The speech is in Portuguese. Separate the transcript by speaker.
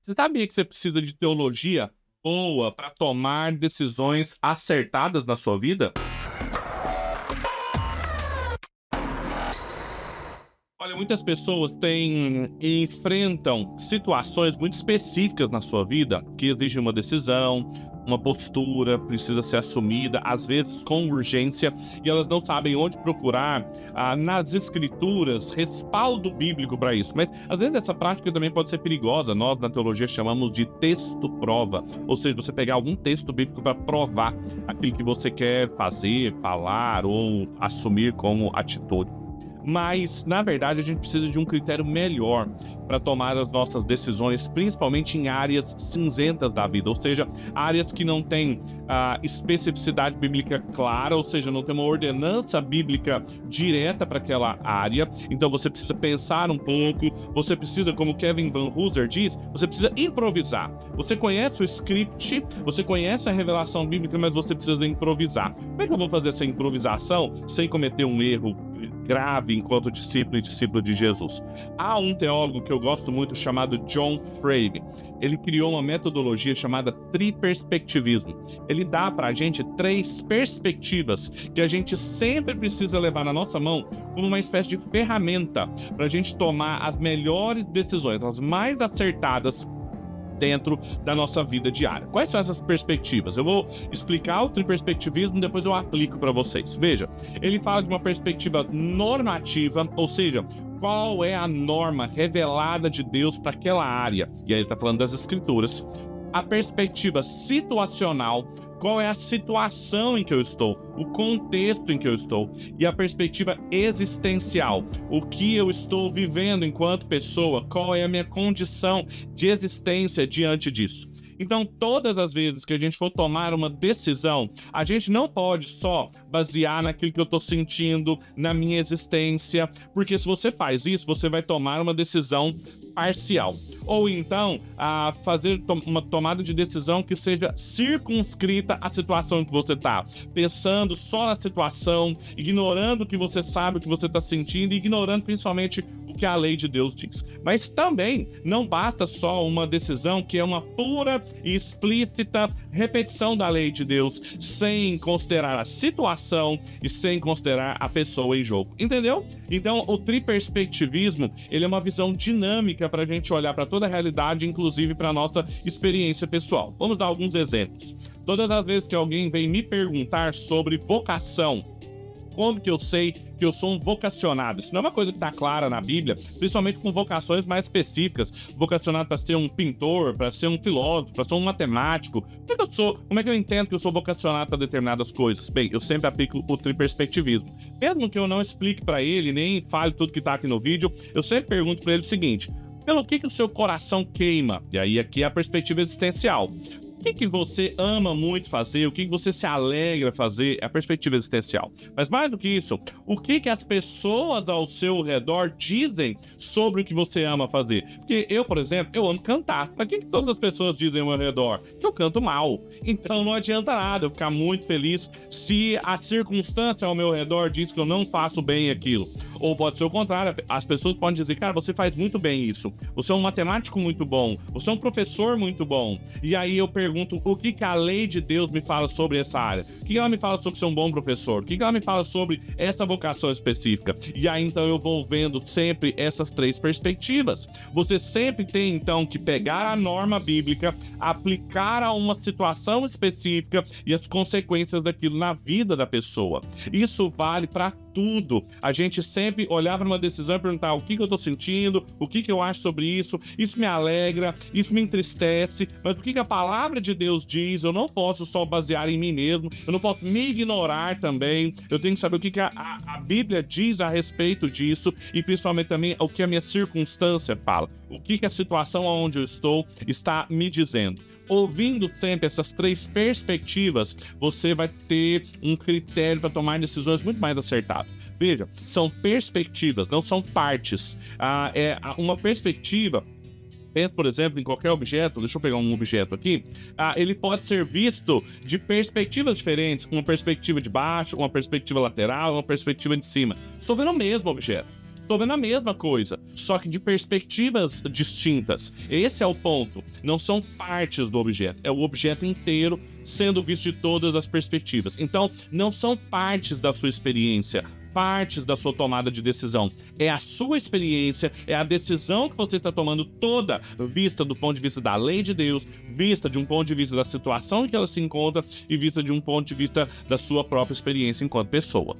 Speaker 1: Você sabia que você precisa de teologia boa para tomar decisões acertadas na sua vida? Olha, muitas pessoas enfrentam situações muito específicas na sua vida que exigem uma decisão, uma postura, precisa ser assumida, às vezes com urgência, e elas não sabem onde procurar nas escrituras respaldo bíblico para isso. Mas às vezes essa prática também pode ser perigosa. Nós na teologia chamamos de texto-prova, ou seja, você pegar algum texto bíblico para provar aquilo que você quer fazer, falar ou assumir como atitude. Mas, na verdade, a gente precisa de um critério melhor para tomar as nossas decisões, principalmente em áreas cinzentas da vida, ou seja, áreas que não têm especificidade bíblica clara, ou seja, não tem uma ordenança bíblica direta para aquela área. Então você precisa pensar um pouco, você precisa, como Kevin Van Hooser diz, você precisa improvisar. Você conhece o script, você conhece a revelação bíblica, mas você precisa improvisar. Como é que eu vou fazer essa improvisação sem cometer um erro grave enquanto discípulo e discípulo de Jesus? Há um teólogo que eu gosto muito chamado John Frame. Ele criou uma metodologia chamada triperspectivismo. Ele dá pra gente 3 perspectivas que a gente sempre precisa levar na nossa mão como uma espécie de ferramenta pra gente tomar as melhores decisões, as mais acertadas dentro da nossa vida diária. Quais são essas perspectivas? Eu vou explicar o triperspectivismo, depois eu aplico para vocês. Veja, ele fala de uma perspectiva normativa, ou seja, qual é a norma revelada de Deus para aquela área. E aí ele está falando das escrituras. A perspectiva situacional, qual é a situação em que eu estou, o contexto em que eu estou, e a perspectiva existencial, o que eu estou vivendo enquanto pessoa, qual é a minha condição de existência diante disso. Então, todas as vezes que a gente for tomar uma decisão, a gente não pode só basear naquilo que eu estou sentindo, na minha existência, porque se você faz isso, você vai tomar uma decisão parcial. Ou então, fazer uma tomada de decisão que seja circunscrita à situação em que você está, pensando só na situação, ignorando o que você sabe, o que você está sentindo, e ignorando principalmente o que a lei de Deus diz. Mas também não basta só uma decisão que é uma pura e explícita repetição da lei de Deus, sem considerar a situação e sem considerar a pessoa em jogo. Entendeu? Então, o triperspectivismo, ele é uma visão dinâmica para a gente olhar para toda a realidade, inclusive para a nossa experiência pessoal. Vamos dar alguns exemplos. Todas as vezes que alguém vem me perguntar sobre vocação, como que eu sei que eu sou um vocacionado? Isso não é uma coisa que está clara na Bíblia, principalmente com vocações mais específicas. Vocacionado para ser um pintor, para ser um filósofo, para ser um matemático. Como é que eu entendo que eu sou vocacionado para determinadas coisas? Bem, eu sempre aplico o triperspectivismo. Mesmo que eu não explique para ele, nem fale tudo que está aqui no vídeo, eu sempre pergunto para ele o seguinte: pelo que o seu coração queima? E aí aqui é a perspectiva existencial. O que você ama muito fazer, o que você se alegra fazer, é a perspectiva existencial. Mas mais do que isso, o que as pessoas ao seu redor dizem sobre o que você ama fazer. Porque eu, por exemplo, eu amo cantar. Mas o que todas as pessoas dizem ao meu redor? Que eu canto mal. Então não adianta nada eu ficar muito feliz se a circunstância ao meu redor diz que eu não faço bem aquilo. Ou pode ser o contrário, as pessoas podem dizer: cara, você faz muito bem isso, você é um matemático muito bom, você é um professor muito bom. E aí eu pergunto: o que a lei de Deus me fala sobre essa área? O que ela me fala sobre ser um bom professor? O que ela me fala sobre essa vocação específica? E aí então eu vou vendo sempre essas 3 perspectivas. Você sempre tem então que pegar a norma bíblica, aplicar a uma situação específica e as consequências daquilo na vida da pessoa. Isso vale para tudo. A gente sempre olhar para uma decisão e perguntar: o que eu tô sentindo, o que eu acho sobre isso me alegra, isso me entristece, mas o que a palavra de Deus diz? Eu não posso só basear em mim mesmo, eu não posso me ignorar também, eu tenho que saber o que a Bíblia diz a respeito disso, e principalmente também o que a minha circunstância fala, o que a situação onde eu estou está me dizendo. Ouvindo sempre essas 3 perspectivas, você vai ter um critério para tomar decisões muito mais acertadas. Veja, são perspectivas, não são partes. Uma perspectiva, pensa, por exemplo, em qualquer objeto. Deixa eu pegar um objeto aqui. Ele pode ser visto de perspectivas diferentes, uma perspectiva de baixo, uma perspectiva lateral, uma perspectiva de cima. Estou vendo o mesmo objeto. sobre a mesma coisa, só que de perspectivas distintas. Esse é o ponto. Não são partes do objeto, é o objeto inteiro sendo visto de todas as perspectivas. Então, não são partes da sua experiência, partes da sua tomada de decisão. É a sua experiência, é a decisão que você está tomando toda vista do ponto de vista da lei de Deus, vista de um ponto de vista da situação em que ela se encontra e vista de um ponto de vista da sua própria experiência enquanto pessoa.